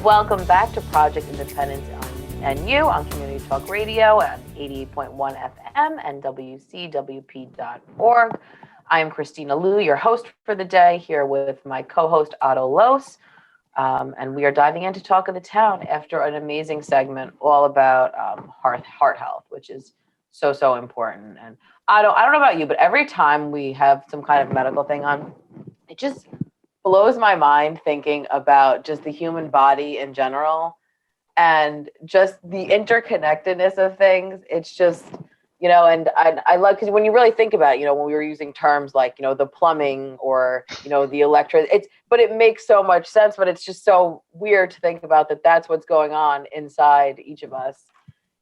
Welcome back to Project Independence and You on Community Talk Radio at 88.1 FM and WCWP.org. I am Kristina Liu, your host for the day, here with my co-host Otto Los. And we are diving into Talk of the Town after an amazing segment all about heart health, which is so important. And I don't know about you, but every time we have some kind of medical thing on, it just blows my mind thinking about just the human body in general and just the interconnectedness of things. It's just, and I love, because when you really think about it, when we were using terms like, the plumbing or, the electric, but it makes so much sense, but it's just so weird to think about that that's what's going on inside each of us.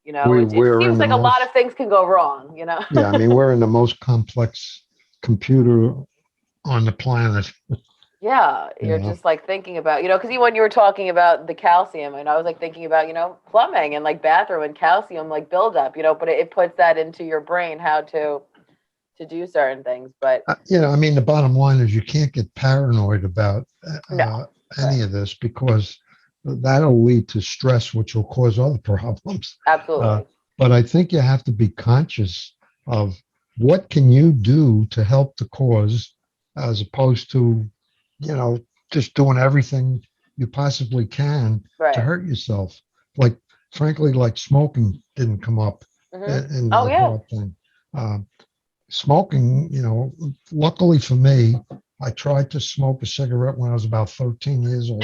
It seems like a lot of things can go wrong, Yeah, I mean, we're in the most complex computer on the planet. Yeah, you're just like thinking about, because even when you were talking about the calcium, and I was like thinking about, plumbing and like bathroom and calcium like buildup, but it puts that into your brain how to do certain things. But I mean, the bottom line is you can't get paranoid about any of this, because that'll lead to stress, which will cause other problems. Absolutely. But I think you have to be conscious of what can you do to help the cause, as opposed to just doing everything you possibly can to hurt yourself. Like, frankly, like smoking didn't come up in the whole thing. Smoking, luckily for me, I tried to smoke a cigarette when I was about 13 years old.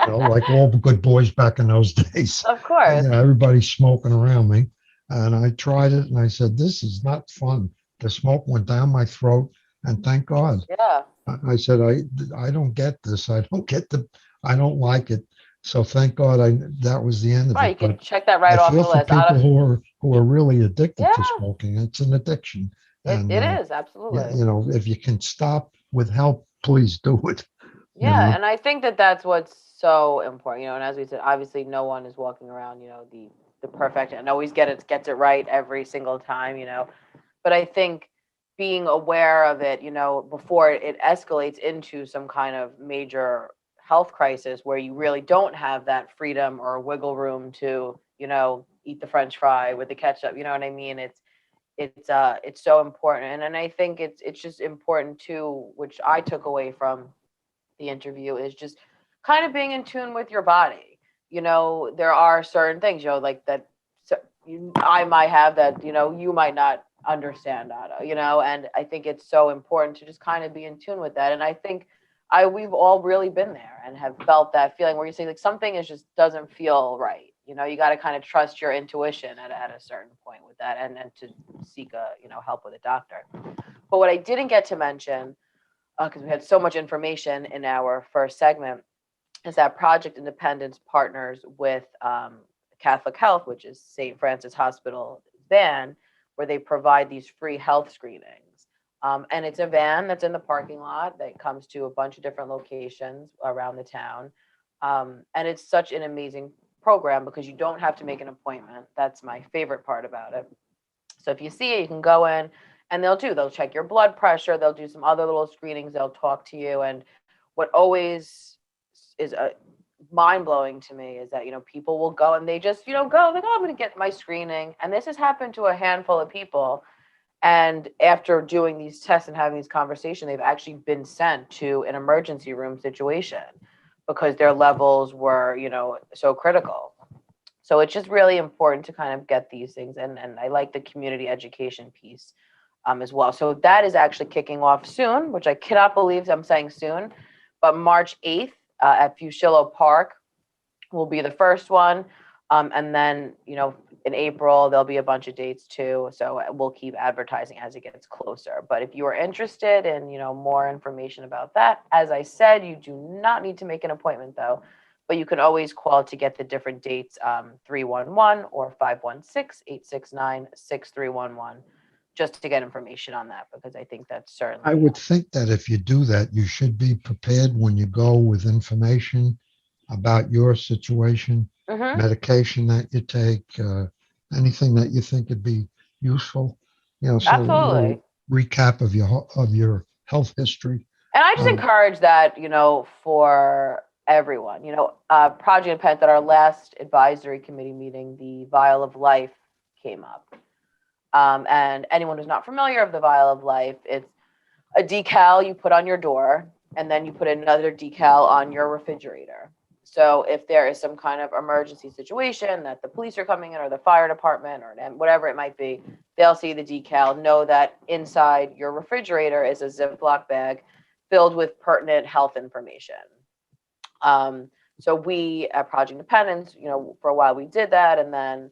Like all the good boys back in those days. Of course. Everybody's smoking around me. And I tried it and I said, this is not fun. The smoke went down my throat, and thank God. Yeah. I said, I don't get this. I don't like it. So thank God that was the end of it. You can check that right off the list. I feel for people who are really addicted to smoking. It's an addiction. It is, absolutely. If you can stop with help, please do it. Yeah, and I think that's what's so important. And as we said, obviously no one is walking around, the perfect and always gets it right every single time, But I think being aware of it, before it escalates into some kind of major health crisis where you really don't have that freedom or wiggle room to, eat the French fry with the ketchup. You know what I mean? It's so important. And I think it's just important too, which I took away from the interview, is just kind of being in tune with your body. There are certain things, like that I might have that, you might not understand, Otto, and I think it's so important to just kind of be in tune with that. And I think we've all really been there and have felt that feeling where you say like something just doesn't feel right. You got to kind of trust your intuition at a certain point with that, and to seek help with a doctor. But what I didn't get to mention, because we had so much information in our first segment, is that Project Independence partners with Catholic Health, which is St. Francis Hospital van, where they provide these free health screenings. And it's a van that's in the parking lot that comes to a bunch of different locations around the town. And it's such an amazing program because you don't have to make an appointment. That's my favorite part about it. So if you see it, you can go in and they'll check your blood pressure. They'll do some other little screenings. They'll talk to you. And what always is mind-blowing to me is that people will go and they just go like, oh, I'm going to get my screening, and this has happened to a handful of people, and after doing these tests and having these conversations, they've actually been sent to an emergency room situation because their levels were so critical. So it's just really important to kind of get these things, and I like the community education piece as well. So that is actually kicking off soon, which I cannot believe I'm saying soon, but March 8th at Fusillo Park will be the first one. And then, in April, there'll be a bunch of dates too. So we'll keep advertising as it gets closer. But if you are interested in, more information about that, as I said, you do not need to make an appointment though, but you can always call to get the different dates, 311 or 516-869-6311. Just to get information on that, because I think that's certainly. I would think that if you do that, you should be prepared when you go with information about your situation, medication that you take, anything that you think would be useful. So absolutely. Recap of your health history. And I just encourage that, for everyone. Project Pent at our last advisory committee meeting, the Vial of Life came up. And anyone who's not familiar with the Vial of Life, it's a decal you put on your door, and then you put another decal on your refrigerator. So if there is some kind of emergency situation that the police are coming in or the fire department or whatever it might be, they'll see the decal, know that inside your refrigerator is a Ziploc bag filled with pertinent health information. So we at Project Independence, for a while we did that, and then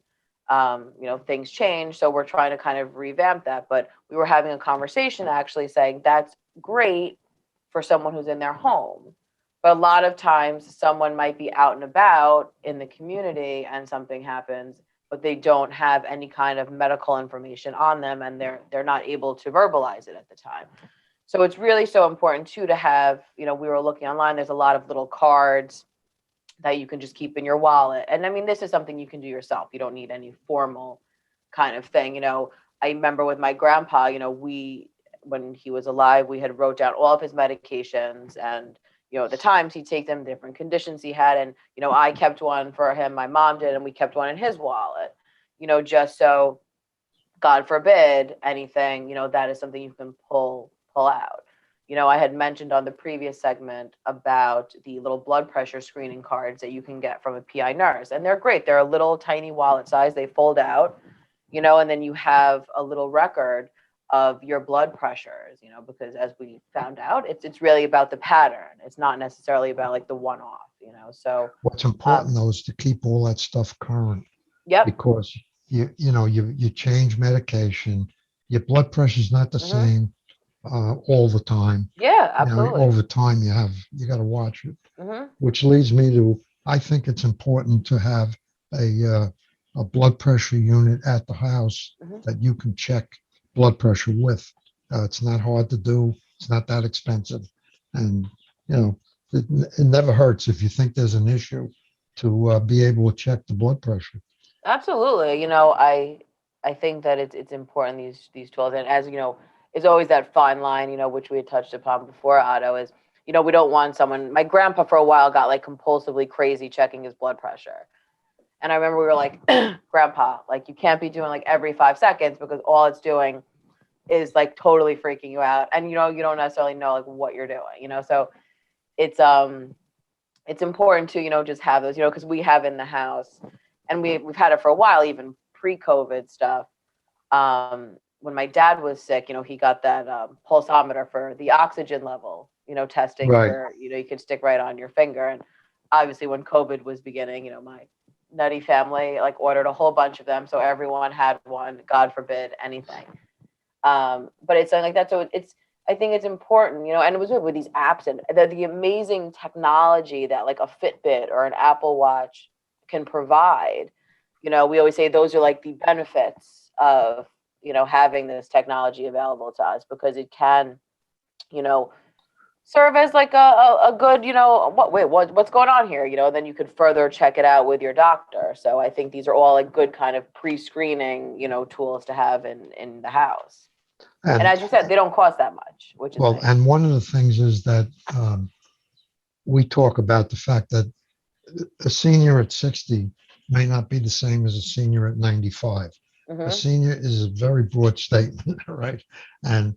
things changed. So we're trying to kind of revamp that. But we were having a conversation actually saying that's great for someone who's in their home. But a lot of times someone might be out and about in the community and something happens, but they don't have any kind of medical information on them, and they're not able to verbalize it at the time. So it's really so important too to have, we were looking online, there's a lot of little cards that you can just keep in your wallet. And I mean, this is something you can do yourself. You don't need any formal kind of thing. I remember with my grandpa, when he was alive, we had wrote down all of his medications and, the times he'd take them, different conditions he had. And, I kept one for him, my mom did, and we kept one in his wallet, just so, God forbid, anything, that is something you can pull out. I had mentioned on the previous segment about the little blood pressure screening cards that you can get from a PI nurse. And they're great. They're a little tiny wallet size. They fold out, and then you have a little record of your blood pressures, because as we found out, it's really about the pattern. It's not necessarily about like the one-off, so. What's important though is to keep all that stuff current. Yep. Because you change medication, your blood pressure is not the same all the time. Yeah, absolutely. Over time you got to watch it. Which leads me to, I think it's important to have a blood pressure unit at the house that you can check blood pressure with. It's not hard to do. It's not that expensive, and it never hurts if you think there's an issue to be able to check the blood pressure. Absolutely. I think that it's important, these tools, and as it's always that fine line, which we had touched upon before, Otto, is we don't want someone. My grandpa for a while got like compulsively crazy checking his blood pressure. And I remember we were like, Grandpa, like you can't be doing like every 5 seconds, because all it's doing is like totally freaking you out. And you don't necessarily know like what you're doing, so it's important to, just have those, because we have in the house, and we've had it for a while, even pre-COVID stuff. When my dad was sick, he got that pulsometer for the oxygen level, testing for, you could stick right on your finger. And obviously when COVID was beginning, my nutty family like ordered a whole bunch of them. So everyone had one, God forbid anything. But it's something like that. So I think it's important, and it was with these apps and the amazing technology that like a Fitbit or an Apple Watch can provide. We always say those are like the benefits of, having this technology available to us, because it can, serve as like a good, what's going on here, then you could further check it out with your doctor. So I think these are all like good kind of pre-screening, tools to have in the house. And as you said, they don't cost that much, which is nice. And one of the things is that we talk about the fact that a senior at 60 may not be the same as a senior at 95. A senior is a very broad statement, right? And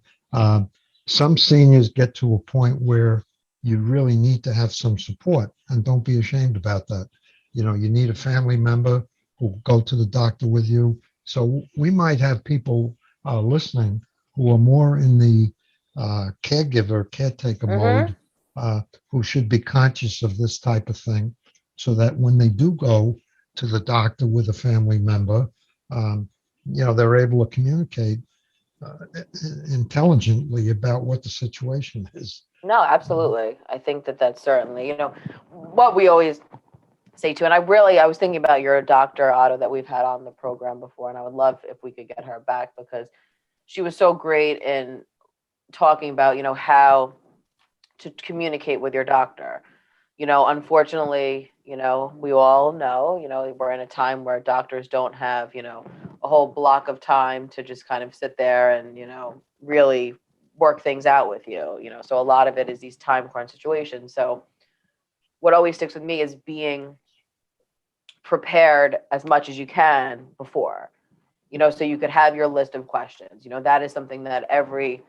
some seniors get to a point where you really need to have some support, and don't be ashamed about that. You need a family member who will go to the doctor with you. So we might have people listening who are more in the caretaker mode, who should be conscious of this type of thing, so that when they do go to the doctor with a family member, they're able to communicate intelligently about what the situation is. No, absolutely. I think that's certainly, what we always say too. And I was thinking about your Dr. Otto that we've had on the program before, and I would love if we could get her back, because she was so great in talking about, how to communicate with your doctor. Unfortunately, we all know, we're in a time where doctors don't have, a whole block of time to just kind of sit there and, really work things out with you, so a lot of it is these time crunch situations. So what always sticks with me is being prepared as much as you can before, so you could have your list of questions. That is something that every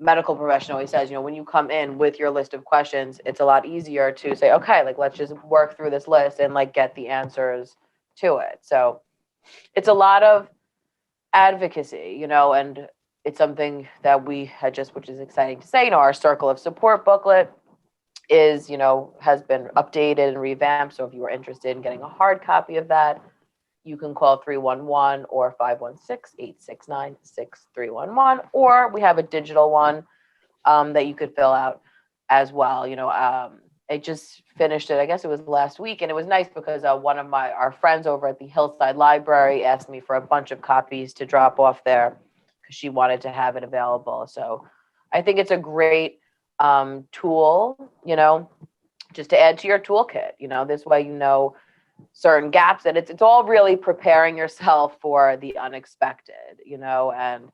medical professional always says, when you come in with your list of questions, it's a lot easier to say, okay, like, let's just work through this list and like get the answers to it. So it's a lot of advocacy, and it's something that we had just, which is exciting to say, our circle of support booklet is, has been updated and revamped. So if you are interested in getting a hard copy of that, you can call 311 or 516-869-6311, or we have a digital one that you could fill out as well. I just finished it, I guess it was last week, and it was nice because one of our friends over at the Hillside Library asked me for a bunch of copies to drop off there because she wanted to have it available. So I think it's a great tool, just to add to your toolkit. This way certain gaps, and it's all really preparing yourself for the unexpected, and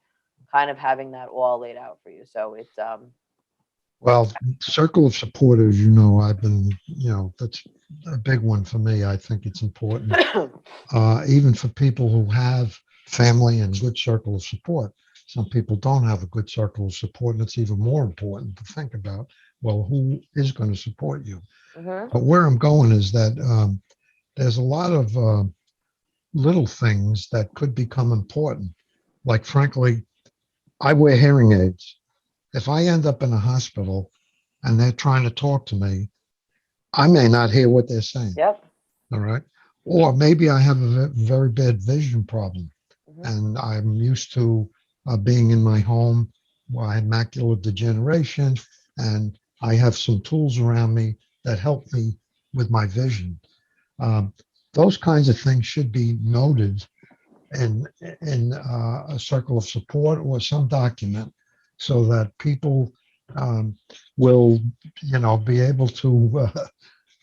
kind of having that all laid out for you. So it's Well, circle of supporters, I've been, that's a big one for me. I think it's important, even for people who have family and good circle of support. Some people don't have a good circle of support, and it's even more important to think about, well, who is going to support you? mhm. But where I'm going is that there's a lot of little things that could become important. Like, frankly, I wear hearing aids. If I end up in a hospital and they're trying to talk to me, I may not hear what they're saying. Yep. All right. Or maybe I have a very bad vision problem, Mhm. and I'm used to being in my home where I have macular degeneration, and I have some tools around me that help me with my vision. Um, those kinds of things should be noted in a circle of support or some document, so that people um, will, be able to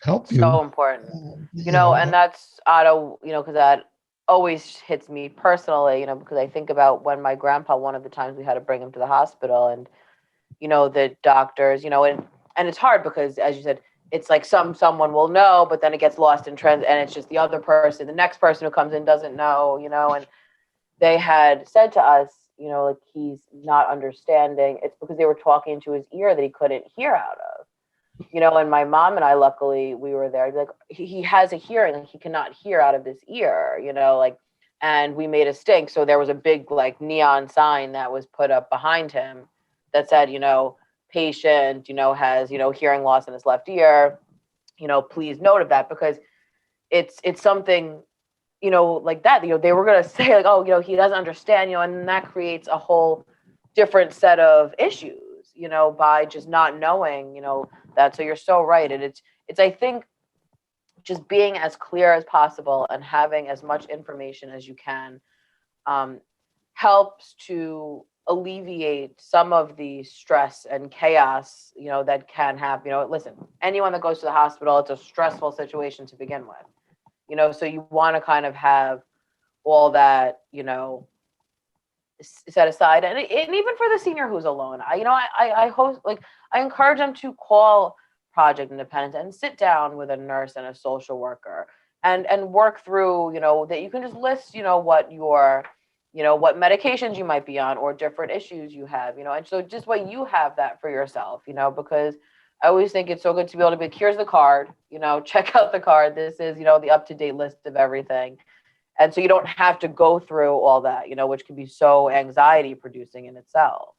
help you. So important. You know, And that's Otto, because that always hits me personally, because I think about when my grandpa, one of the times we had to bring him to the hospital, and the doctors, and it's hard because, as you said, it's like someone will know, but then it gets lost in trends, and it's just the other person, the next person who comes in doesn't know, and they had said to us, like, he's not understanding. It's because they were talking into his ear that he couldn't hear out of. And my mom and I, luckily, we were there. I'd be like, he has a hearing, like, he cannot hear out of this ear, like, and we made a stink. So there was a big, like, neon sign that was put up behind him that said, patient, has, hearing loss in his left ear, please note of that, because it's something, like that, they were going to say, like, oh, he doesn't understand, and that creates a whole different set of issues, by just not knowing, that. So you're so right. And it's, I think, just being as clear as possible and having as much information as you can um, helps to alleviate some of the stress and chaos, that can happen. Listen, anyone that goes to the hospital, it's a stressful situation to begin with, so you want to kind of have all that, set aside. And even for the senior who's alone, I host, like, I encourage them to call Project Independence and sit down with a nurse and a social worker and work through, that you can just list, what your, what medications you might be on or different issues you have, and so just what you have that for yourself, because I always think it's so good to be able to be, here's the card, check out the card. This is, the up-to-date list of everything. And so you don't have to go through all that, which can be so anxiety producing in itself.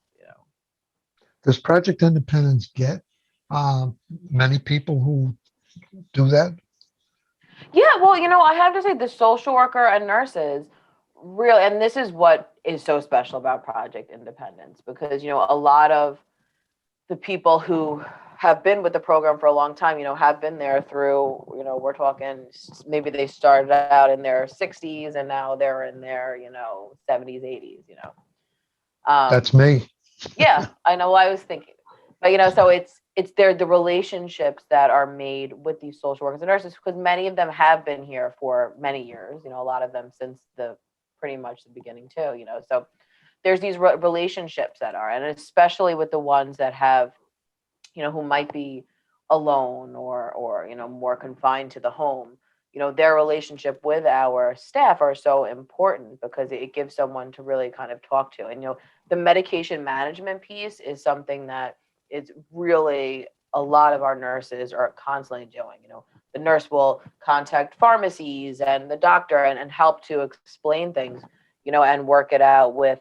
does Project Independence get um, many people who do that? Yeah, well, I have to say the social worker and nurses really, and this is what is so special about Project Independence, because, a lot of the people who have been with the program for a long time, have been there through, we're talking, maybe they started out in their 60s and now they're in their, 70s, 80s. That's Um, me. yeah, I know. I was thinking, but so it's the relationships that are made with these social workers and nurses, because many of them have been here for many years. A lot of them since the pretty much the beginning too. So there's these relationships that are, and especially with the ones that have, who might be alone or more confined to the home, their relationship with our staff are so important because it gives someone to really kind of talk to. And the medication management piece is something that is really a lot of our nurses are constantly doing. The nurse will contact pharmacies and the doctor and help to explain things, and work it out with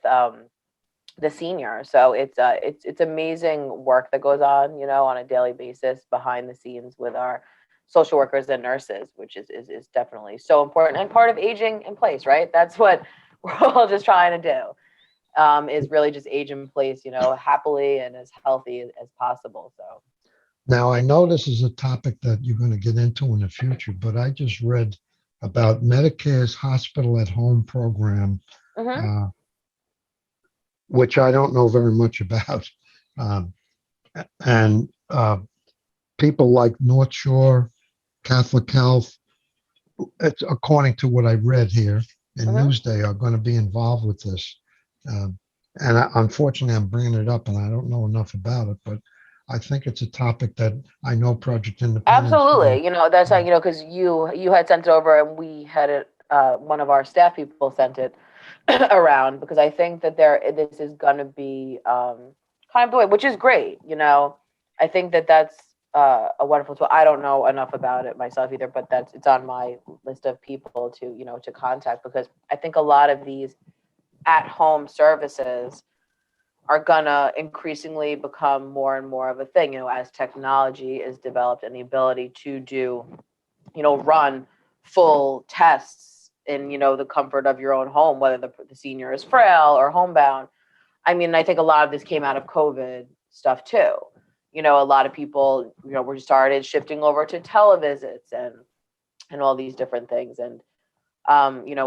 the senior. So it's amazing work that goes on a daily basis behind the scenes with our social workers and nurses, which is definitely so important and part of aging in place, right? That's what we're all just trying to do, is really just age in place, happily and as healthy as possible. So Now, I know this is a topic that you're going to get into in the future, but I just read about Medicare's hospital at home program, mm-hmm. Which I don't know very much about. Um, and people like North Shore, Catholic Health, it's according to what I read here in Mm-hmm. Newsday, are going to be involved with this. Unfortunately, I'm bringing it up and I don't know enough about it, but I think it's a topic that I know Project Independence. Absolutely. That's how, because you had sent it over and we had it, one of our staff people sent it around, because I think that this is going to be kind of the way, which is great. I think that that's a wonderful tool. I don't know enough about it myself either, but it's on my list of people to contact, because I think a lot of these at-home services are gonna increasingly become more and more of a thing, as technology is developed and the ability to do, run full tests in, the comfort of your own home, whether the senior is frail or homebound. I mean, I think a lot of this came out of COVID stuff too. A lot of people, were started shifting over to televisits and all these different things. And,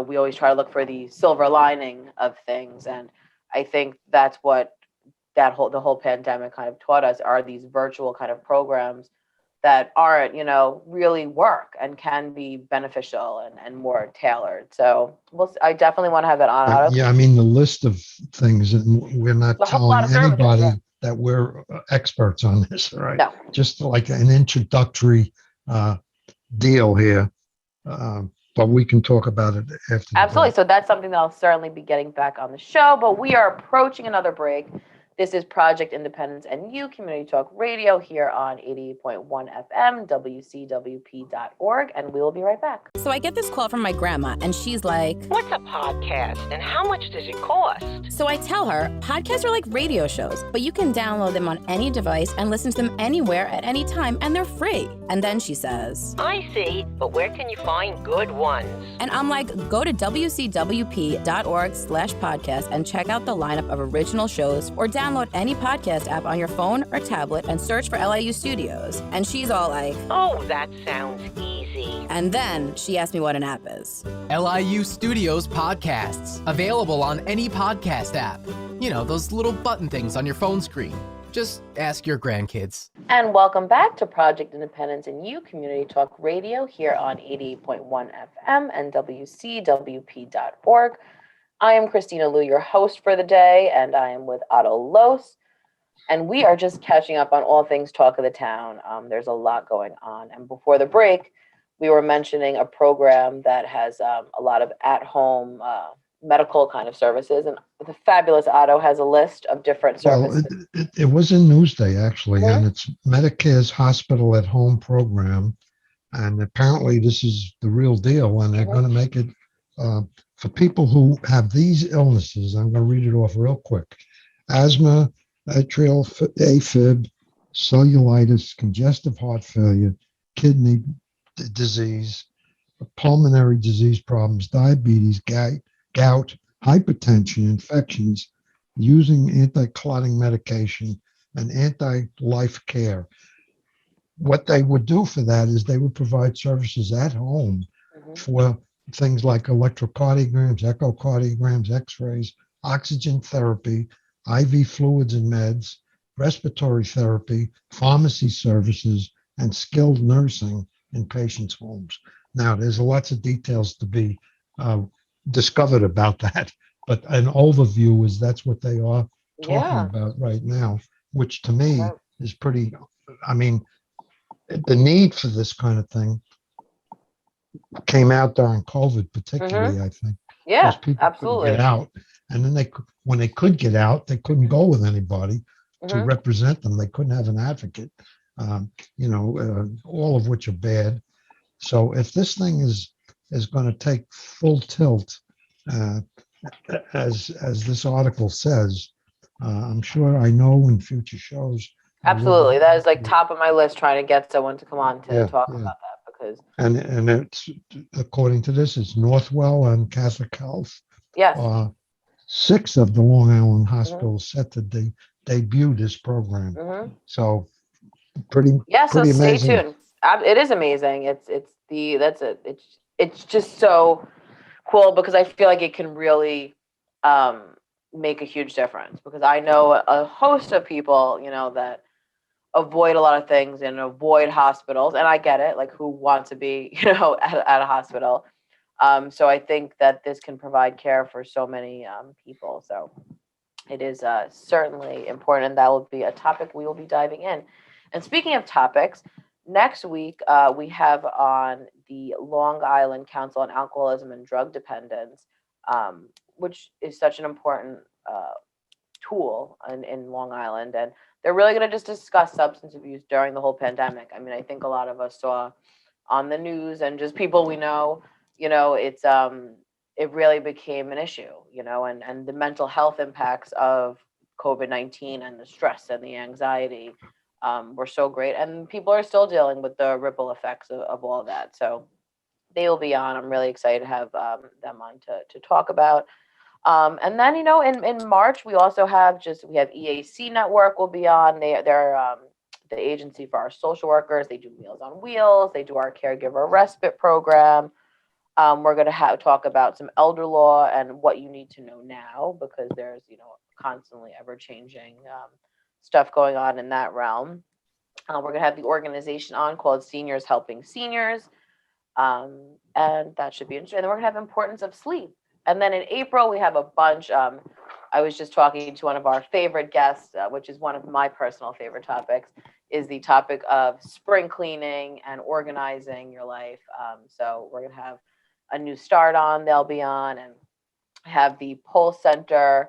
we always try to look for the silver lining of things. And I think that's what the whole pandemic kind of taught us, are these virtual kind of programs that aren't, really work and can be beneficial and more tailored. So I definitely want to have that on. Otto. Yeah, I mean, the list of things, and we're not A whole telling lot of services, anybody yeah. that we're experts on this, right? No. Just like an introductory deal here. But we can talk about it after the Absolutely. break. So that's something that I'll certainly be getting back on the show, but we are approaching another break. This is Project Independence and You Community Talk Radio here on 88.1 FM, WCWP.org, and we will be right back. So I get this call from my grandma, and she's like, "What's a podcast and how much does it cost?" So I tell her, podcasts are like radio shows, but you can download them on any device and listen to them anywhere at any time, and they're free. And then she says, "I see, but where can you find good ones?" And I'm like, go to WCWP.org/podcast and check out the lineup of original shows, or download any podcast app on your phone or tablet and search for LIU Studios. And she's all like, "Oh, that sounds easy." And then she asked me what an app is. LIU Studios podcasts, available on any podcast app. Those little button things on your phone screen. Just ask your grandkids. And welcome back to Project Independence and You Community Talk Radio here on 88.1 FM and WCWP.org. I am Kristina Lou, your host for the day, and I am with Otto Los. And we are just catching up on all things Talk of the Town. There's a lot going on. And before the break, we were mentioning a program that has a lot of at-home medical kind of services. And the fabulous Otto has a list of different services. Well, it was in Newsday, actually, Mm-hmm. and it's Medicare's hospital at home program. And apparently this is the real deal, and they're going to make it for people who have these illnesses. I'm going to read it off real quick: asthma, atrial AFib, cellulitis, congestive heart failure, kidney disease, pulmonary disease problems, diabetes, gout, hypertension, infections, using anti-clotting medication, and anti-life care. What they would do for that is they would provide services at home for things like electrocardiograms, echocardiograms, x-rays, oxygen therapy, IV fluids and meds, respiratory therapy, pharmacy services, and skilled nursing in patients' homes. Now, there's lots of details to be discovered about that, but an overview is that's what they are talking about right now, which to me is pretty, I mean, the need for this kind of thing came out during COVID, particularly, I think, Yeah, because people couldn't get absolutely. out. And then when they could get out, they couldn't go with anybody to Hmm. represent them. They couldn't have an advocate, all of which are bad. So if this thing is going to take full tilt, uh, as this article says, I'm sure I know in future shows we'll be Absolutely. That is like able to, top of my list, trying to get someone to come on to yeah, talk yeah. about that because And it's, according to this, it's Northwell and Catholic Health. yes. 6 of the Long Island Hmm. hospitals set to debut this program. Hmm. So pretty Yeah, so pretty stay amazing. tuned. It is amazing. It's the that's it. It's just so cool because I feel like it can really um, make a huge difference because I know a host of people, that avoid a lot of things and avoid hospitals, and I get it, like who want to be, at a hospital. So I think that this can provide care for so many people. So it is certainly important, and that will be a topic we will be diving in. And speaking of topics, next week we have on the Long Island Council on Alcoholism and Drug Dependence, which is such an important tool in Long Island. And they're really going to just discuss substance abuse during the whole pandemic. I mean, I think a lot of us saw on the news and just people we know, it really became an issue, and the mental health impacts of COVID-19 and the stress and the anxiety were so great. And people are still dealing with the ripple effects of all of that. So they will be on. I'm really excited to have them on to talk about. And then, in March, we also we have EAC Network will be on. They're the agency for our social workers. They do Meals on Wheels. They do our caregiver respite program. We're going to talk about some elder law and what you need to know now because there's, constantly ever changing stuff going on in that realm. We're going to have the organization on called Seniors Helping Seniors. And that should be interesting. And then we're going to have importance of sleep. And then in April, we have a bunch. I was just talking to one of our favorite guests, which is one of my personal favorite topics, is the topic of spring cleaning and organizing your life. So we're going to have a new start on, they'll be on, and have the Pulse Center,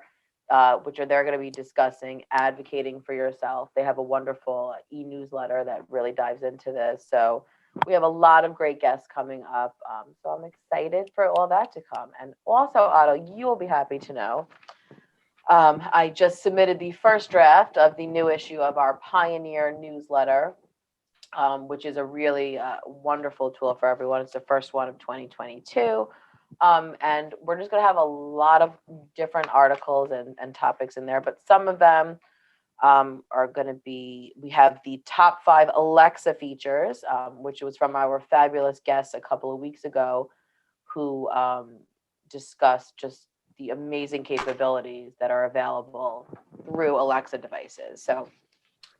they're going to be discussing advocating for yourself. They have a wonderful e-newsletter that really dives into this. So we have a lot of great guests coming up. So I'm excited for all that to come. And also, Otto, you will be happy to know, I just submitted the first draft of the new issue of our Pioneer newsletter, which is a really wonderful tool for everyone. It's the first one of 2022. And we're just going to have a lot of different articles and topics in there, but some of them are going to be, we have the top 5 Alexa features, which was from our fabulous guest a couple of weeks ago, who discussed just the amazing capabilities that are available through Alexa devices. So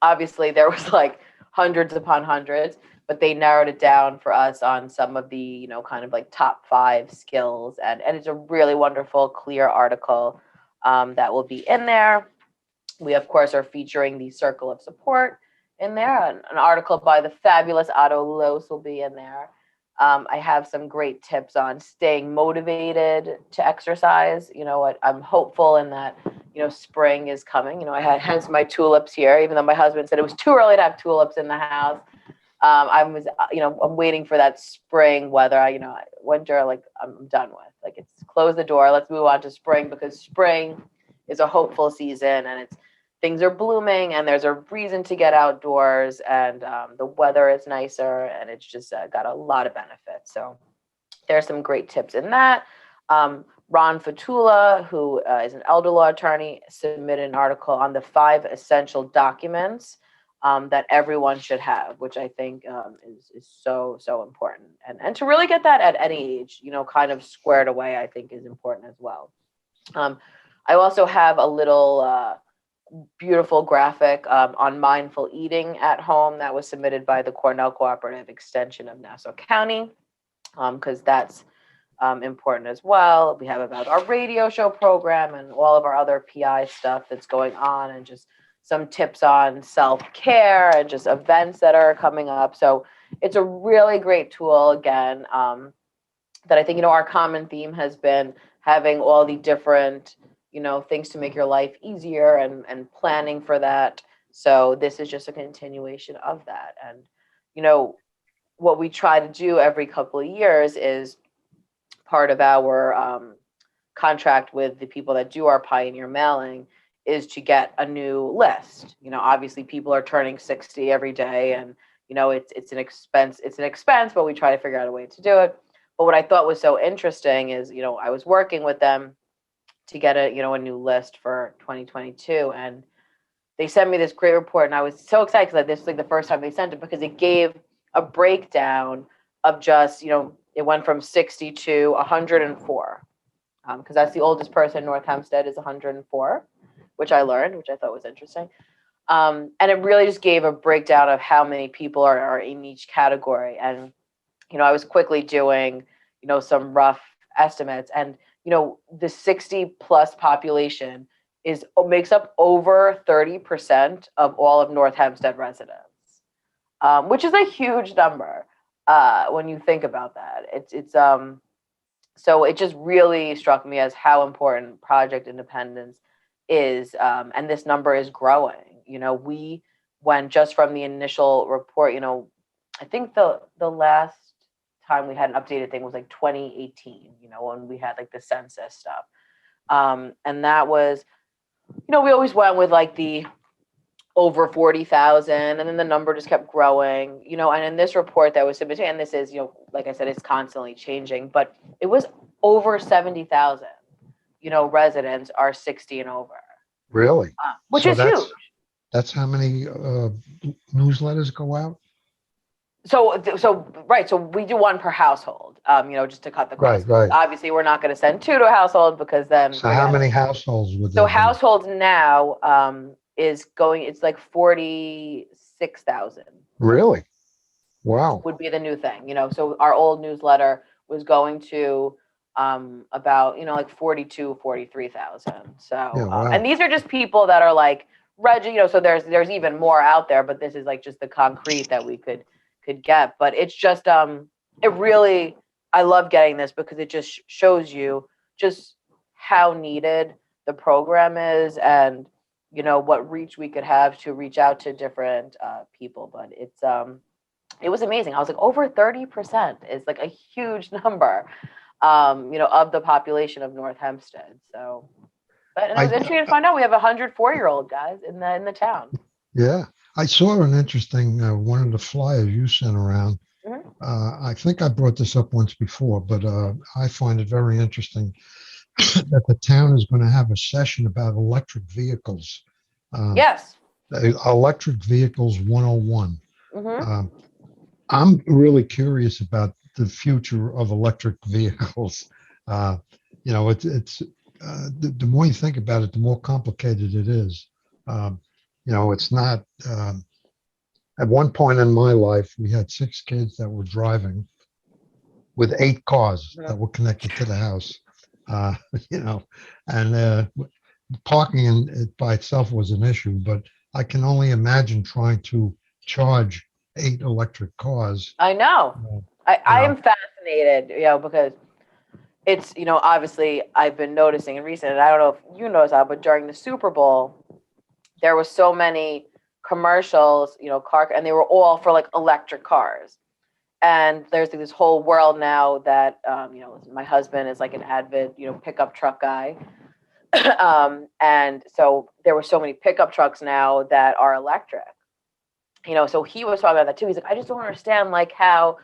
obviously there was like hundreds upon hundreds, but they narrowed it down for us on some of the, kind of like top 5 skills. And it's a really wonderful, clear article that will be in there. We, of course, are featuring the Circle of Support in there. An article by the fabulous Otto Los will be in there. I have some great tips on staying motivated to exercise. I'm hopeful in that, spring is coming. I had hence my tulips here, even though my husband said it was too early to have tulips in the house. I'm waiting for that spring weather. Winter, like I'm done with. Like, it's close the door. Let's move on to spring because spring is a hopeful season and things are blooming and there's a reason to get outdoors and the weather is nicer and it's just got a lot of benefits. So there's some great tips in that. Ron Fatula, who is an elder law attorney, submitted an article on the 5 essential documents that everyone should have, which I think is so, so important. And to really get that at any age, kind of squared away, I think is important as well. I also have a little beautiful graphic on mindful eating at home that was submitted by the Cornell Cooperative Extension of Nassau County, because that's important as well. We have about our radio show program and all of our other PI stuff that's going on, and just some tips on self-care and just events that are coming up. So it's a really great tool, again, that I think, our common theme has been having all the different, things to make your life easier and planning for that. So this is just a continuation of that. And, what we try to do every couple of years is part of our contract with the people that do our Pioneer mailing is to get a new list. Obviously people are turning 60 every day, and, it's an expense, but we try to figure out a way to do it. But what I thought was so interesting is, I was working with them to get a new list for 2022, and they sent me this great report, and I was so excited because this was like the first time they sent it, because it gave a breakdown of just, it went from 60 to 104, because that's the oldest person in North Hempstead is 104, which I learned, which I thought was interesting. And it really just gave a breakdown of how many people are in each category. And, I was quickly doing, some rough estimates, and, the 60 plus population makes up over 30% of all of North Hempstead residents, which is a huge number when you think about that. So it just really struck me as how important Project Independence is, and this number is growing. We went just from the initial report. I think the last time we had an updated thing was like 2018. When we had like the census stuff, and that was, we always went with like the over 40,000, and then the number just kept growing, and in this report that was submitted, and this is, like I said, it's constantly changing, but it was over 70,000, residents are 60 and over. Really? Which So is huge. That's how many newsletters go out? So right. So we do one per household, just to cut the cost. Right. Obviously, we're not going to send two to a household, because then. So how many households would So there be? households now it's like 46,000. Really? Wow. Would be the new thing, so our old newsletter was going to about, like 43,000. So, Yeah, wow. and these are just people that are like so there's even more out there, but this is like just the concrete that we could get. But it's just, it really, I love getting this, because it just shows you just how needed the program is, and, what reach we could have to reach out to different people. But it was amazing. I was like, over 30% is like a huge number, of the population of North Hempstead. So, but it was interesting to find out we have 104-year-old guys in the town. Yeah. I saw an interesting, one of the flyers you sent around. Mhm. I think I brought this up once before, but I find it very interesting that the town is going to have a session about electric vehicles. Yes. Electric Vehicles 101. Mm-hmm. I'm really curious about the future of electric vehicles. It's the more you think about it, the more complicated it is. It's not. At one point in my life, we had 6 kids that were driving with 8 cars that were connected to the house. And parking it by itself was an issue, but I can only imagine trying to charge 8 electric cars. I know. I am fascinated, because it's, obviously I've been noticing in recent, and I don't know if you noticed that, but during the Super Bowl, there were so many commercials, and they were all for like electric cars. And there's this whole world now that, my husband is like an avid, pickup truck guy. And so there were so many pickup trucks now that are electric, so he was talking about that too. He's like, I just don't understand like how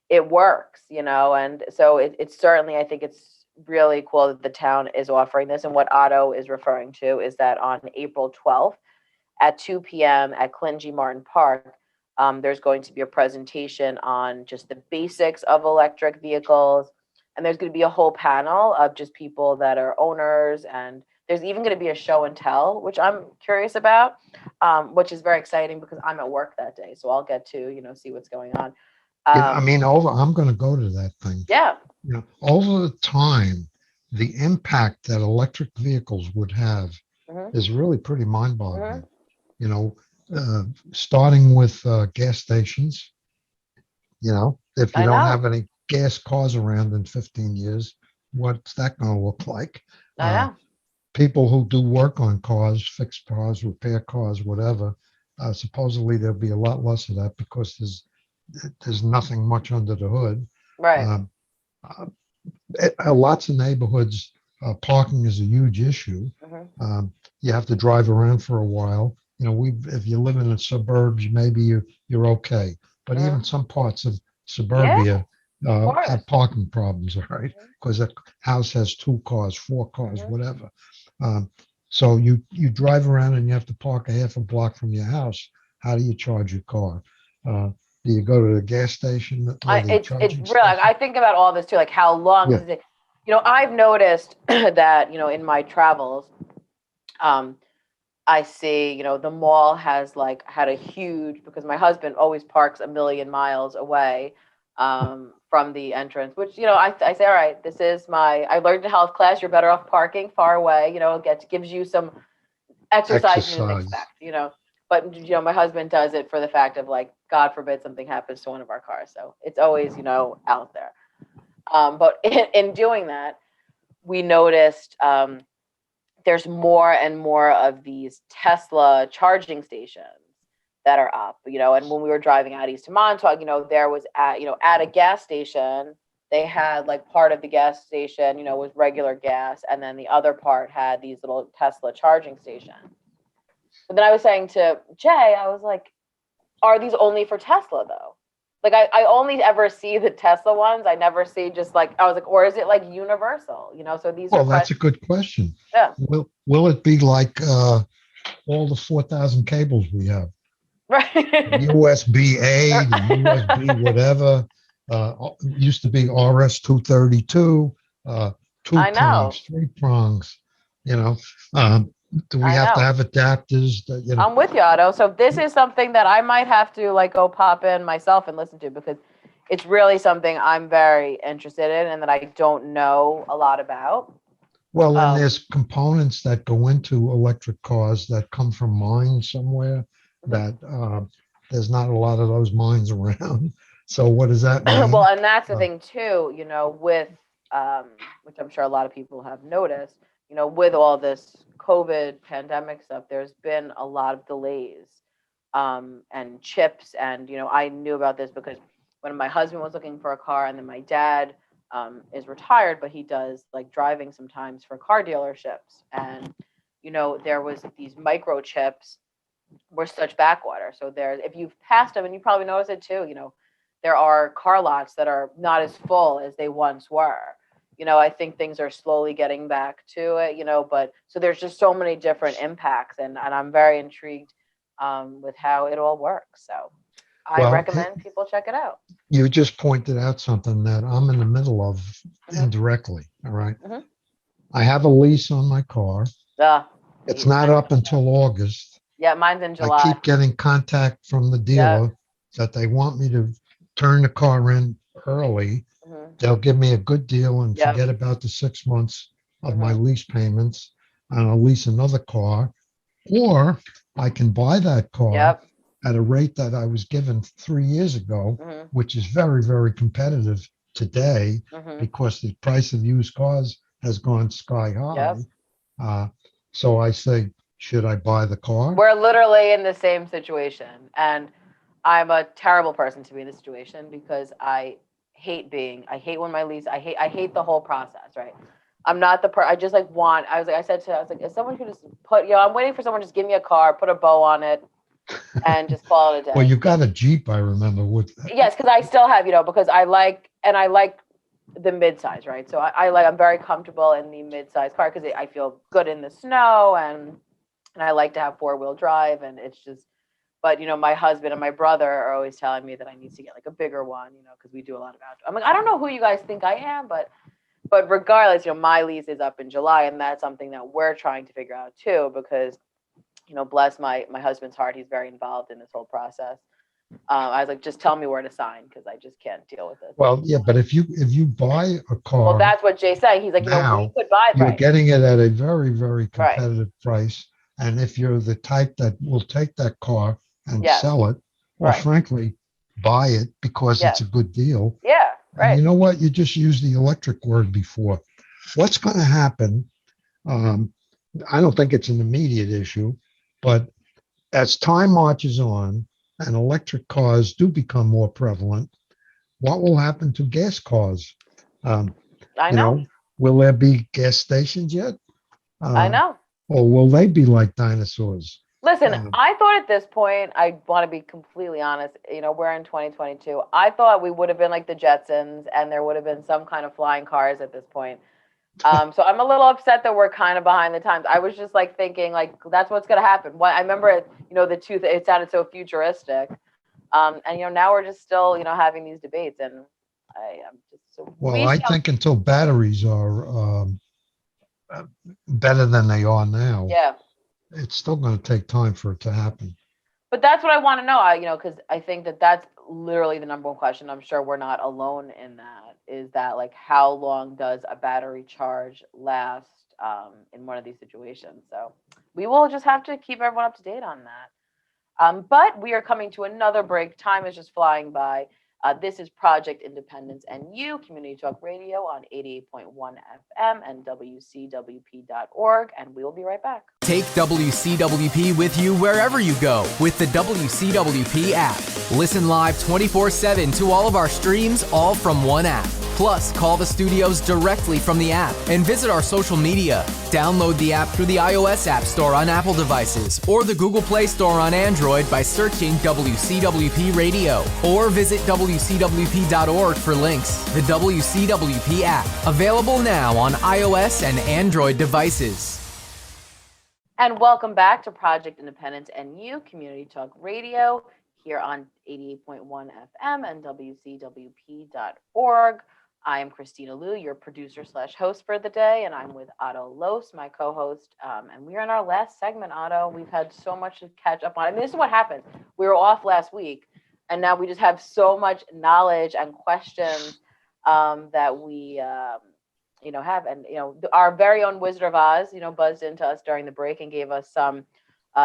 it works, and so it's certainly, I think it's really cool that the town is offering this. And what Otto is referring to is that on April 12th at 2 p.m. at Clingy Martin Park, there's going to be a presentation on just the basics of electric vehicles. And there's going to be a whole panel of just people that are owners. And there's even going to be a show and tell, which I'm curious about, which is very exciting because I'm at work that day. So I'll get to, see what's going on. I'm going to go to that thing. Yeah. Over the time, the impact that electric vehicles would have is really pretty mind-boggling. you know, starting with gas stations. You know, if you I don't know. have any gas cars around in 15 years, what's that going to look like? I know. People who do work on cars, fix cars, repair cars, whatever, supposedly there'll be a lot less of that because there's nothing much under the hood. Right. Um, Lots of neighborhoods, parking is a huge issue. Mhm. You have to drive around for a while. You know, if you live in the suburbs, maybe you're okay. But even some parts of Yeah, suburbia of course. have parking problems, all right? Because a house has 2 cars, 4 cars, Mhm. whatever. Um, so you drive around and you have to park a half a block from your house. How do you charge your car? Do you go to the gas station or the It's charging real. Like, station? I think about all this too. Like, how long Yeah. does it? I've noticed that in my travels, um, I see the mall has like had a huge, because my husband always parks a million miles away from the entrance. Which I say, all right, this is I learned in health class. You're better off parking far away. It gives you some exercise you didn't Exercise. expect. But my husband does it for the fact of, like, God forbid something happens to one of our cars. So it's always out there. But in doing that, we noticed there's more and more of these Tesla charging stations that are up. And when we were driving out east to Montauk, there was at a gas station, they had, like, part of the gas station was regular gas, and then the other part had these little Tesla charging stations. But then I was saying to Jay, I was like, are these only for Tesla though? Like, I only ever see the Tesla ones. I never see just, like, I was like, or is it like universal? So these Well, are that's a questions. good question. Yeah. Will it be like all the 4,000 cables we have? Right. USB-A, the USB whatever, used to be RS-232, two I know. prongs, 3 prongs, you know. Do we I have to know. have adapters that, I'm with you, Otto. So this is something that I might have to, like, go pop in myself and listen to, because it's really something I'm very interested in and that I don't know a lot about. well, and Um, there's components that go into electric cars that come from mines somewhere that there's not a lot of those mines around. So what does that well, mean? and that's the Uh, thing too, with which I'm sure a lot of people have noticed, with all this COVID pandemic stuff, there's been a lot of delays and chips. And I knew about this because when my husband was looking for a car, and then my dad is retired, but he does, like, driving sometimes for car dealerships. And there was these microchips were such backwater. So if you've passed them, and you probably noticed it too, there are car lots that are not as full as they once were. I think things are slowly getting back to it, but so there's just so many different impacts, and I'm very intrigued with how it all works. So I well, recommend people check it out. you just pointed out something that I'm in the middle of Mhm. indirectly. All right. Mhm. I have a lease on my car. It's not up until August. Yeah, mine's in I July. keep getting contact from the Yeah. dealer that they want me to turn the car in early. Mhm. They'll give me a good deal and Yep. forget about the 6 months of my Mhm. lease payments, and I'll lease another car. Or I can buy that car Yep. at a rate that I was given 3 years ago, Mhm. which is very, very competitive today Mhm. because the price of used cars has gone sky Yep. high. So I say, should I buy the car? We're literally in the same situation, and I'm a terrible person to be in this situation because I hate when my lease, I hate the whole process, right? I'm not I just, like, I said I was like, if someone could just I'm waiting for someone to just give me a car, put a bow on it, and just call it a Well, day. you got a Jeep, I remember. Yes, because I still have, because I like the midsize, right? So I'm very comfortable in the midsize car because I feel good in the snow, and I like to have 4-wheel drive, and it's just. But my husband and my brother are always telling me that I need to get, like, a bigger one, because we do a lot of outdoor. I'm like, I don't know who you guys think I am, but regardless, my lease is up in July, and that's something that we're trying to figure out too, because bless my husband's heart, he's very involved in this whole process. I was like, just tell me where to sign because I just can't deal with it. Well, yeah, but if you buy a Well, car that's what Jay's saying. He's like, we now, could buy it, you're right, getting it at a very, very right. competitive price. And if you're the type that will take that car and Yes. sell it, or Right. frankly, buy it because Yes. it's a good deal. Yeah. And Right. you know what? You just used the electric word before. What's going to happen? Um, I don't think it's an immediate issue, but as time marches on and electric cars do become more prevalent, what will happen to gas cars? Um, I you know. know, will there be gas stations yet? I Uh, know. or will they be like dinosaurs? Listen, Um, I thought at this point, I want to be completely honest, we're in 2022. I thought we would have been like the Jetsons and there would have been some kind of flying cars at this point. So I'm a little upset that we're kind of behind the times. I was just like thinking like that's what's going to happen. I remember it, it sounded so futuristic. And now we're just still, having these debates and I'm just so well, I think until batteries are uh, better than they are now, yeah. it's still going to take time for it to happen. But that's what I want to know. Because I think that that's literally the number one question. I'm sure we're not alone in that. Is that like how long does a battery charge last in one of these situations? So we will just have to keep everyone up to date on that. But we are coming to another break. Time is just flying by. This is Project Independence and You, Community Talk Radio on 88.1 FM and WCWP.org. And we will be right back. Take WCWP with you wherever you go with the WCWP app. Listen live 24/7 to all of our streams, all from one app. Plus, call the studios directly from the app and visit our social media. Download the app through the iOS App Store on Apple devices or the Google Play Store on Android by searching WCWP Radio or visit WCWP.org for links. The WCWP app, available now on iOS and Android devices. And welcome back to Project Independence and You, Community Talk Radio, here on 88.1 FM and WCWP.org. I am Kristina Liu, your producer/host for the day, and I'm with Otto Los, my co-host. And we're in our last segment, Otto. We've had so much to catch up on. I mean, this is what happened. We were off last week, and now we just have so much knowledge and questions that we have. And, our very own Wizard of Oz, buzzed into us during the break and gave us some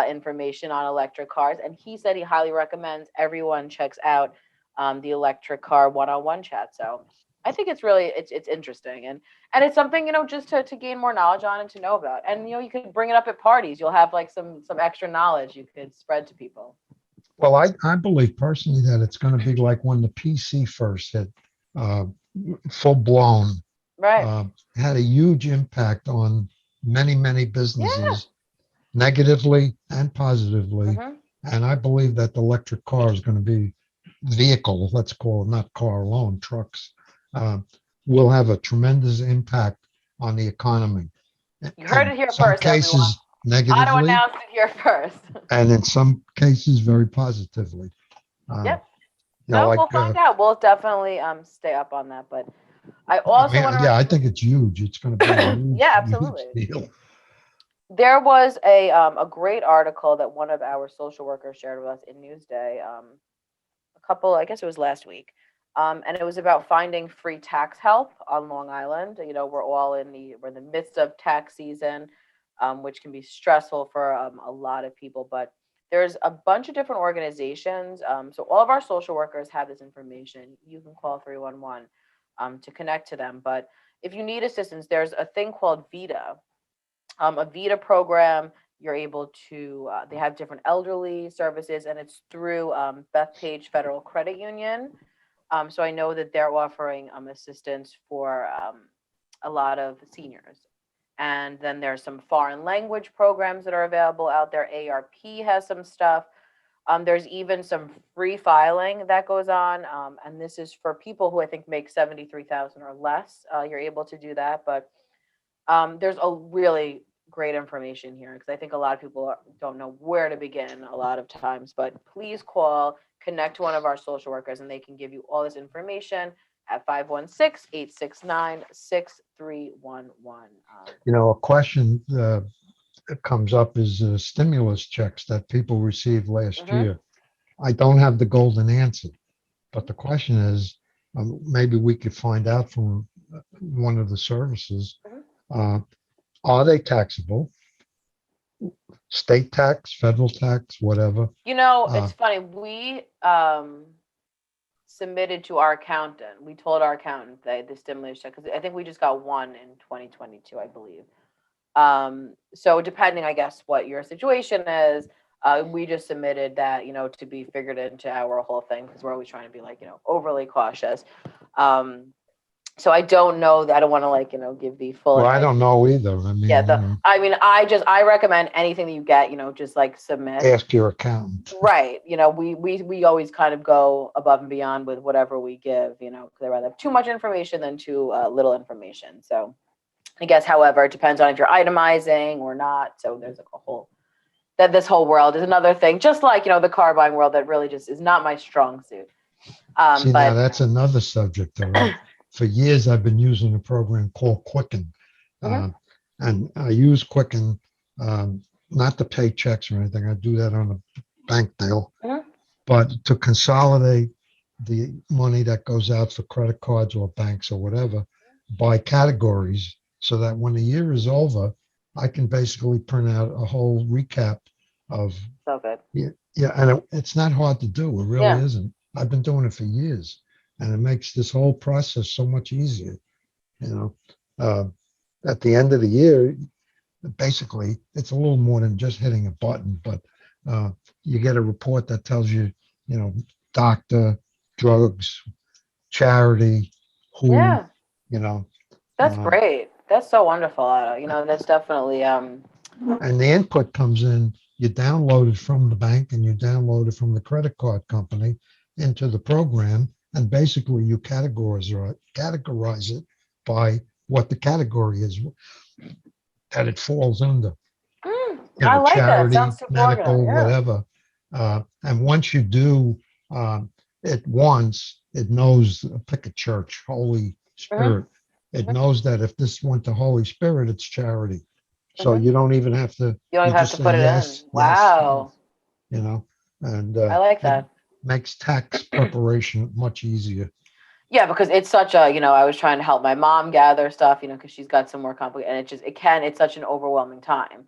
information on electric cars. And he said he highly recommends everyone checks out the electric car one-on-one chat. So I think it's really, it's interesting. And it's something, just to gain more knowledge on and to know about. And, you could bring it up at parties. You'll have like some extra knowledge you could spread to people. Well, I believe personally that it's going to be like when the PC first hit, full blown. Right. Had a huge impact on many, many businesses, negatively and positively. Mm-hmm. And I believe that the electric car is going to be vehicle, let's call it, not car alone, trucks, will have a tremendous impact on the economy. You heard it here In some first, cases, everyone. negatively. Otto announced it here first. And in some cases, very positively. Yep. Like, we'll find out. We'll definitely stay up on that. But I also want to. I think it's huge. It's going to be a huge, absolutely. huge deal. There was a great article that one of our social workers shared with us in Newsday. I guess it was last week, and it was about finding free tax help on Long Island. We're in the midst of tax season, which can be stressful for a lot of people. But there's a bunch of different organizations. So all of our social workers have this information. You can call 311 to connect to them. But if you need assistance, there's a thing called VITA, a VITA program. You're able to, they have different elderly services, and it's through Bethpage Federal Credit Union. So I know that they're offering assistance for a lot of seniors. And then there's some foreign language programs that are available out there. ARP has some stuff. There's even some free filing that goes on. And this is for people who I think make $73,000 or less. You're able to do that. But there's a really great information here because I think a lot of people don't know where to begin a lot of times. But please connect to one of our social workers, and they can give you all this information at 516-869-6311. A question that comes up is stimulus checks that people received last year. I don't have the golden answer, but the question is, maybe we could find out from one of the services, are they taxable? state tax, federal tax, whatever. You know, Uh, it's funny. We submitted to our accountant. We told our accountant that the stimulus check, because I think we just got one in 2022, I believe. So depending, I guess, what your situation is, we just submitted that, to be figured into our whole thing, because we're always trying to be like, overly cautious. So I don't know that I don't want to give the full well, I advice. don't know either. I mean, Yeah, I recommend anything that you get, just like submit. ask your accountant. Right. We always kind of go above and beyond with whatever we give, because I'd rather have too much information than too little information. So I guess, however, it depends on if you're itemizing or not. So there's this whole world is another thing, just like, the car buying world, that really just is not my strong suit. See, now that's another subject. All right. For years, I've been using a program called Quicken. And I use Quicken not to pay checks or anything. I do that on a bank deal, but to consolidate the money that goes out for credit cards or banks or whatever by categories, so that when the year is over, I can basically print out a whole recap of. So good. Yeah, and it's not hard to do. It really isn't. I've been doing it for years, and it makes this whole process so much easier. At the end of the year, basically, it's a little more than just hitting a button, but you get a report that tells you, doctor, drugs, charity, who, That's great. That's so wonderful, Otto. That's definitely and the input comes in. You download it from the bank and you download it from the credit card company into the program, and basically you categorize it by what the category is that it falls under. I like charity, that. Sounds super medical, organized. whatever. And once you do it once, it knows, pick a church, Holy Spirit. It knows that if this went to Holy Spirit, it's charity. So you don't even have to. You don't even have to put it in. Wow. And I like that. it makes tax preparation much easier. Yeah, because it's such a, I was trying to help my mom gather stuff, because she's got some more complicated, and it's such an overwhelming time,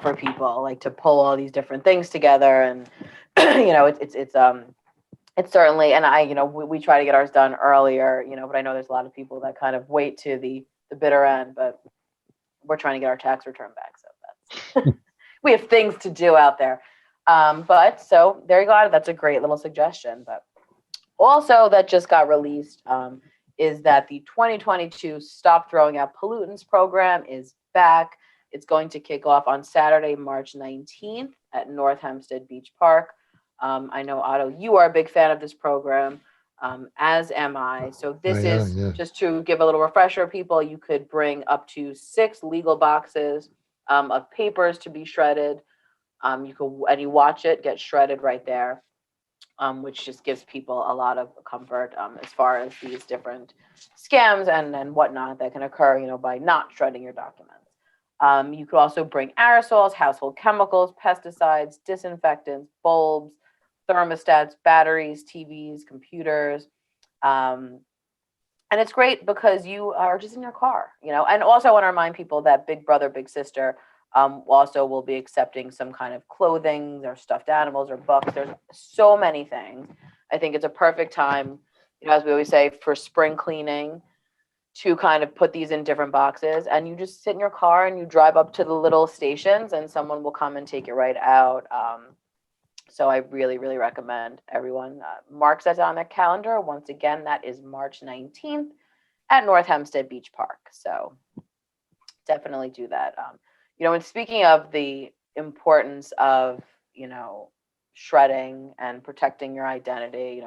for people, like, to pull all these different things together. And, it's certainly, and we try to get ours done earlier, but I know there's a lot of people that kind of wait to the bitter end, but we're trying to get our tax return back. So that's, we have things to do out there. But so there you go. That's a great little suggestion. But also, that just got released, is that the 2022 Stop Throwing Out Pollutants program is back. It's going to kick off on Saturday, March 19th at North Hempstead Beach Park. I know, Otto, you are a big fan of this program, as am I. So this is just to give a little refresher, people. You could bring up to 6 legal boxes of papers to be shredded. You watch it get shredded right there. Which just gives people a lot of comfort as far as these different scams and whatnot that can occur, by not shredding your documents. You could also bring aerosols, household chemicals, pesticides, disinfectants, bulbs, thermostats, batteries, TVs, computers. And it's great because you are just in your car, And also I want to remind people that Big Brother, Big Sister also will be accepting some kind of clothing or stuffed animals or books. There's so many things. I think it's a perfect time, as we always say, for spring cleaning, to kind of put these in different boxes, and you just sit in your car and you drive up to the little stations and someone will come and take it right out. So I really, really recommend everyone marks that on their calendar. Once again, that is March 19th at North Hempstead Beach Park. So definitely do that. And speaking of the importance of, shredding and protecting your identity,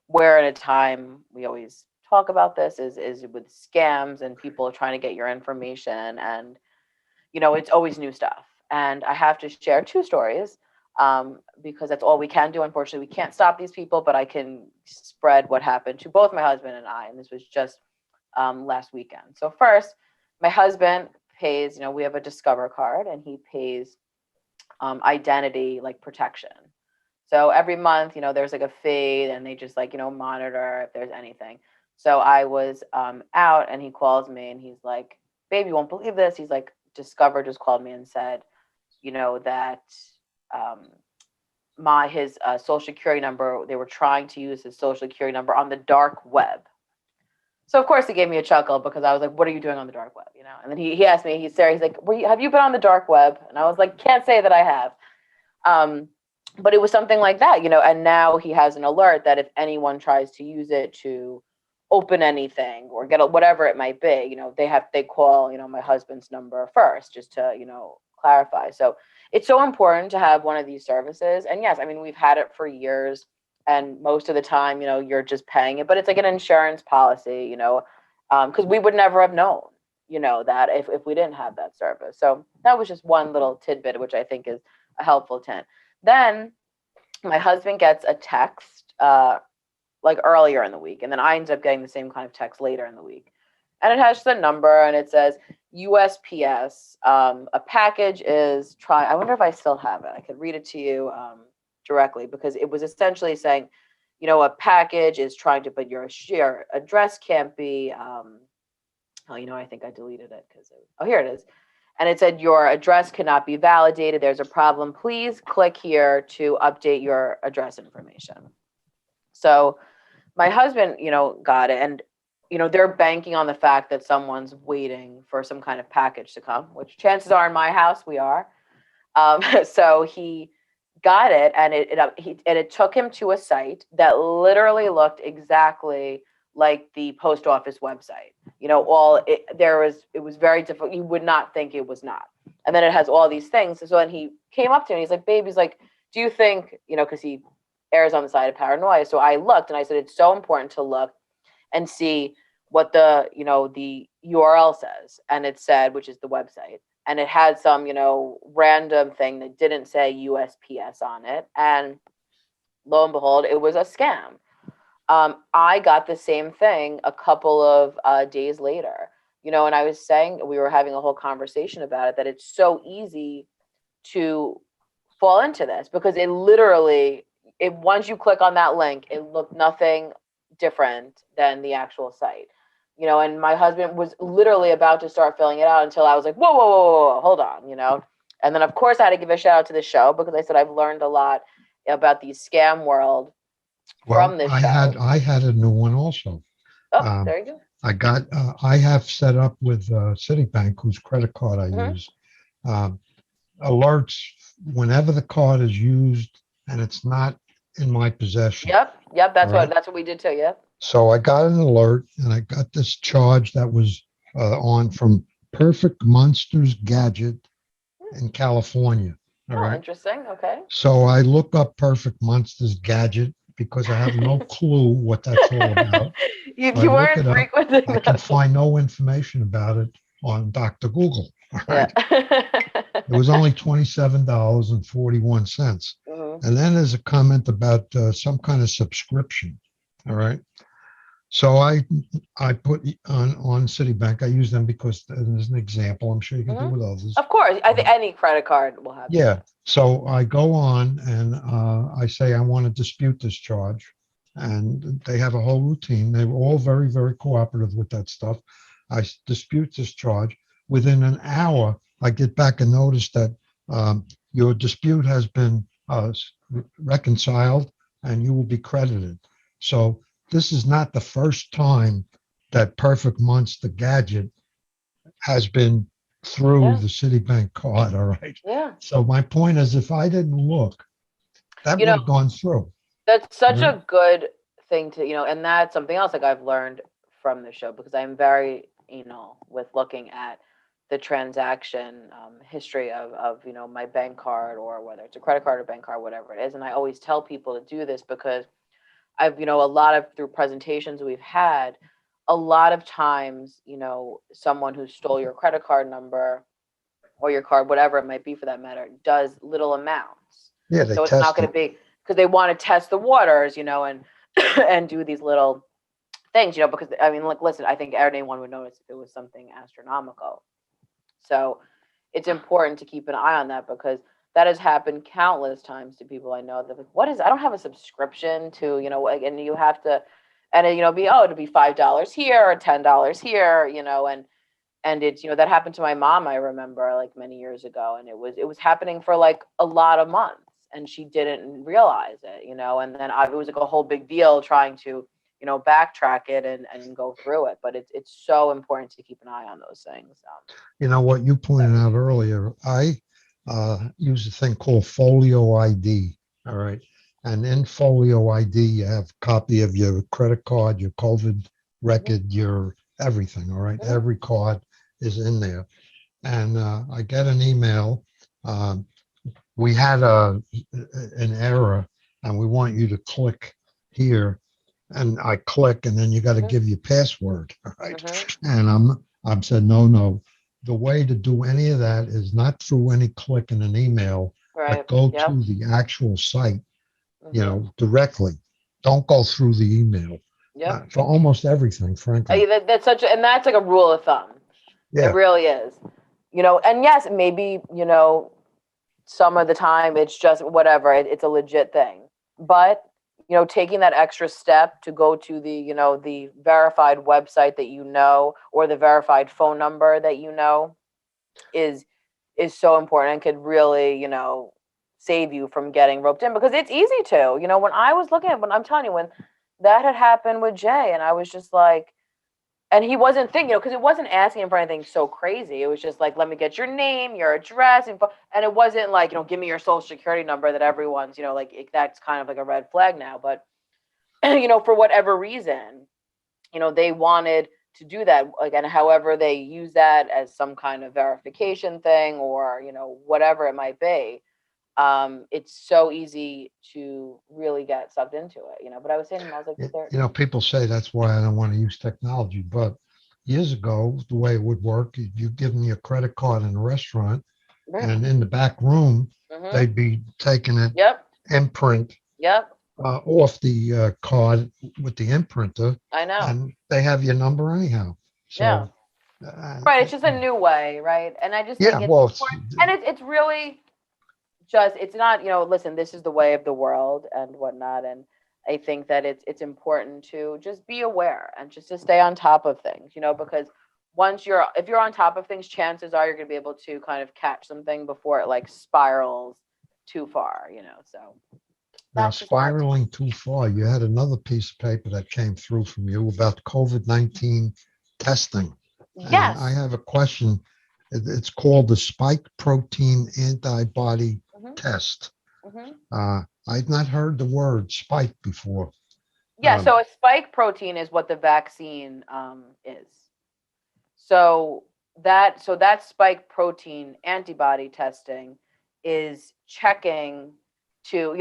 we're in a time, we always talk about this, is with scams and people trying to get your information, and, it's always new stuff. And I have to share 2 stories because that's all we can do. Unfortunately, we can't stop these people, but I can spread what happened to both my husband and I. And this was just last weekend. So first, my husband pays, we have a Discover card, and he pays identity protection. So every month, there's a fee, and they just monitor if there's anything. So I was out, and he calls me and he's like, "Babe, you won't believe this." He's like, "Discover just called me and said that his social security number, they were trying to use his social security number on the dark web. So of course he gave me a chuckle because I was like, what are you doing on the dark web? And then he asked me, he's like, have you been on the dark web? And I was like, can't say that I have. But it was something like that, and now he has an alert that if anyone tries to use it to open anything or get whatever it might be, they call, my husband's number first just to, clarify. So it's so important to have one of these services. And yes, I mean, we've had it for years, and most of the time, you're just paying it, but it's like an insurance policy, because we would never have known, that if we didn't have that service. So that was just one little tidbit, which I think is a helpful tip. Then my husband gets a text like earlier in the week, and then I ended up getting the same kind of text later in the week. And it has the number, and it says USPS. A package is I wonder if I still have it. I could read it to you directly, because it was essentially saying, a package is trying to, but your address can't be. I think I deleted it because here it is. And it said, your address cannot be validated. There's a problem. Please click here to update your address information. So my husband, got it. And, they're banking on the fact that someone's waiting for some kind of package to come, which chances are in my house, we are. So he got it, and it took him to a site that literally looked exactly like the post office website. It was very difficult. You would not think it was not. And then it has all these things. So then he came up to me and he's like, babe, he's like, do you think, because he errs on the side of paranoia. So I looked and I said, it's so important to look and see what the URL says. And it said, which is the website. And it had some, random thing that didn't say USPS on it. And lo and behold, it was a scam. I got the same thing a couple of days later, and I was saying, we were having a whole conversation about it, that it's so easy to fall into this, because it literally, once you click on that link, it looked nothing different than the actual site, and my husband was literally about to start filling it out until I was like, whoa, whoa, whoa, whoa, hold on, and then of course I had to give a shout out to the show, because I said, I've learned a lot about the scam world from this show. I had a new one also. Oh, there you go. I have set up with Citibank, whose credit card I use, alerts whenever the card is used and it's not in my possession. Yep. That's what we did too. Yep. So I got an alert, and I got this charge that was on from Perfect Monsters Gadget in California. All right. Interesting. Okay. So I look up Perfect Monsters Gadget, because I have no clue what that's all about. you weren't frequenting. I can find no information about it on Dr. Google. All right. Yeah. It was only $27.41. Mm-hmm. And then there's a comment about some kind of subscription. All right. So I put on Citibank. I use them because there's an example. I'm sure you can do with others. Of course. I think any credit card will have. Yeah. So I go on and I say, I want to dispute this charge. And they have a whole routine. They were all very, very cooperative with that stuff. I dispute this charge. Within an hour, I get back a notice that your dispute has been reconciled and you will be credited. So this is not the first time that Perfect Monster Gadget has been through the Citibank card. All right. Yeah. So my point is, if I didn't look, that would have gone through. That's such a good thing to, and that's something else like I've learned from the show, because I'm very, with looking at the transaction history of my bank card, or whether it's a credit card or bank card, whatever it is. And I always tell people to do this, because I've, a lot of, through presentations we've had, a lot of times, someone who stole your credit card number or your card, whatever it might be for that matter, does little amounts. Yeah, so it's not going to be, because they want to test the waters, and and do these little things, because I mean, like, listen, I think anyone would notice if it was something astronomical. So it's important to keep an eye on that, because that has happened countless times to people I know. That, what is, I don't have a subscription to, and you have to, and it'll be $5 here or $10 here, And it's, that happened to my mom, I remember, like many years ago, and it was happening for like a lot of months, and she didn't realize it, and then it was like a whole big deal trying to, backtrack it and go through it. But it's so important to keep an eye on those things. You know what you pointed out earlier, I use a thing called Folio ID. All right. And in Folio ID, you have a copy of your credit card, your COVID record, your everything. All right. Mhm. Every card is in there. And I get an email. We had an error and we want you to click here. And I click, and then you got to Mhm. give your password. All right. Mhm. And I'm said, no. The way to do any of that is not through any click in an email, Right. but go Yep. to the actual site, Mhm. directly. Don't go through the email Yep. for almost everything, frankly. That's and that's like a rule of thumb. It Yeah. really is. And yes, maybe, some of the time it's just whatever, it's a legit thing. But, taking that extra step to go to the, the verified website that or the verified phone number that is so important and could really, save you from getting roped in, because it's easy to, when I was looking at, when I'm telling you, when that had happened with Jay, and I was just like, and he wasn't thinking, because it wasn't asking him for anything so crazy. It was just like, let me get your name, your address, and it wasn't like, give me your social security number that everyone's, like that's kind of like a red flag now. But, for whatever reason, they wanted to do that, like, and however they use that as some kind of verification thing, or, whatever it might be. It's so easy to really get sucked into it, But I was saying to him, I was like, People say that's why I don't want to use technology. But years ago, the way it would work, you give me a credit card in a restaurant, right. and in the back room, Mhm. they'd be taking it, Yep. imprint Yep. off the card with the imprinter, I know. and they have your number anyhow. Yeah. So, Right. It's just a new way, right? And I just yeah, think it's well, important. And it's really just, it's not, listen, this is the way of the world and whatnot. And I think that it's important to just be aware and just to stay on top of things, because if you're on top of things, chances are you're going to be able to kind of catch something before it like spirals too far, So now that's just my spiraling too far. You had another piece of paper that came through from you about COVID-19 testing. And I yes. have a question. It's called the spike protein antibody Hmm. test. Hmm. I've not heard the word spike before. Yeah. So a spike protein is what the vaccine is. So that spike protein antibody testing is checking to,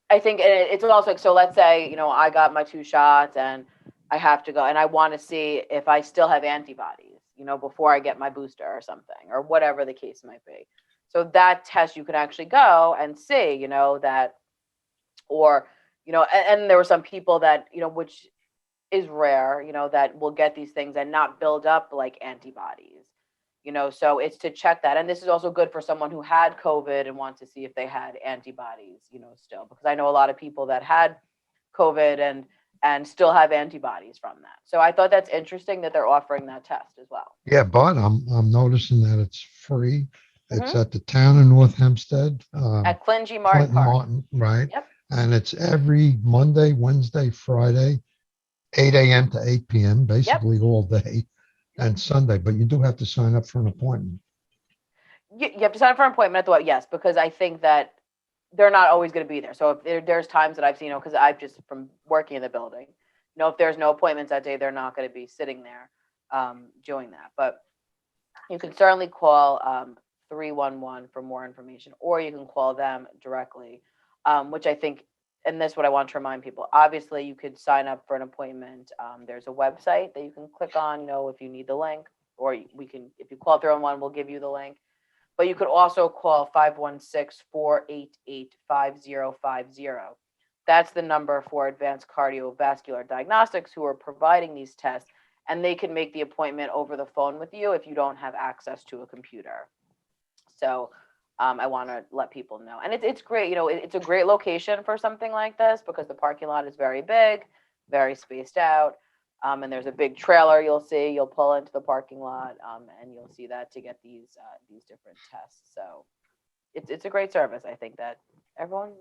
I think it's also like, so let's say, I got my 2 shots and I have to go and I want to see if I still have antibodies, before I get my booster or something, or whatever the case might be. So that test you can actually go and see, that, or, and there were some people that, which is rare, that will get these things and not build up like antibodies, so it's to check that. And this is also good for someone who had COVID and wants to see if they had antibodies, still, because I know a lot of people that had COVID and still have antibodies from that. So I thought that's interesting that they're offering that test as well. Yeah, but I'm noticing that it's free. It's Mhm. at the Town of North Hempstead, At Clingy Martin Clinton Park. Martin, right? Yep. And it's every Monday, Wednesday, Friday, 8 a.m. to 8 p.m., Yep. basically all day, and Sunday. But you do have to sign up for an appointment. You have to sign up for an appointment at the web, yes, because I think that they're not always going to be there. So if there's times that I've seen, because I've just from working in the building, if there's no appointments that day, they're not going to be sitting there doing that. But you can certainly call 311 for more information, or you can call them directly, which I think, and this is what I want to remind people. Obviously, you could sign up for an appointment. There's a website that you can click on, if you need the link, or if you call 311, we'll give you the link. But you could also call 516-488-5050. That's the number for Advanced Cardiovascular Diagnostics, who are providing these tests, and they can make the appointment over the phone with you if you don't have access to a computer. So I want to let people know. And it's great. It's a great location for something like this because the parking lot is very big, very spaced out. And there's a big trailer you'll pull into the parking lot, and you'll see that to get these different tests. So it's a great service. I think that everyone,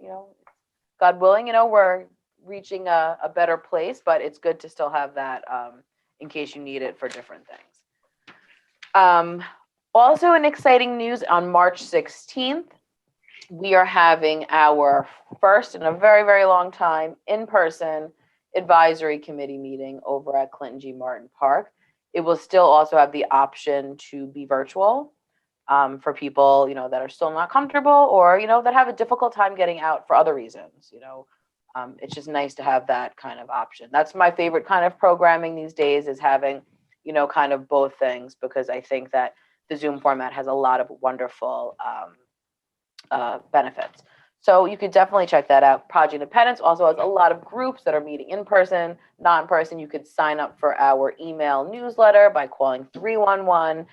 God willing, we're reaching a better place, but it's good to still have that in case you need it for different things. Also in exciting news, on March 16th, we are having our first in a very, very long time in-person advisory committee meeting over at Clinton G. Martin Park. It will still also have the option to be virtual for people, that are still not comfortable or, that have a difficult time getting out for other reasons. It's just nice to have that kind of option. That's my favorite kind of programming these days, is having, kind of both things, because I think that the Zoom format has a lot of wonderful benefits. So you could definitely check that out. Project Independence also has a lot of groups that are meeting in person, not in person. You could sign up for our email newsletter by calling 311,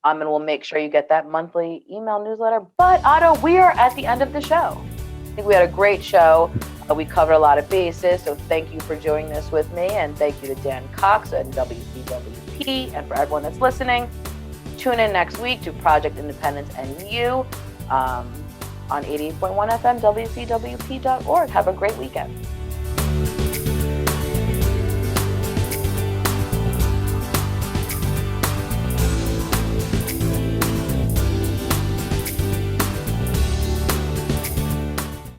and we'll make sure you get that monthly email newsletter. But Otto, we are at the end of the show. I think we had a great show. We covered a lot of bases, so thank you for joining us with me, and thank you to Dan Cox and WCWP, and for everyone that's listening. Tune in next week to Project Independence and You on 88.1 FM, WCWP.org. Have a great weekend.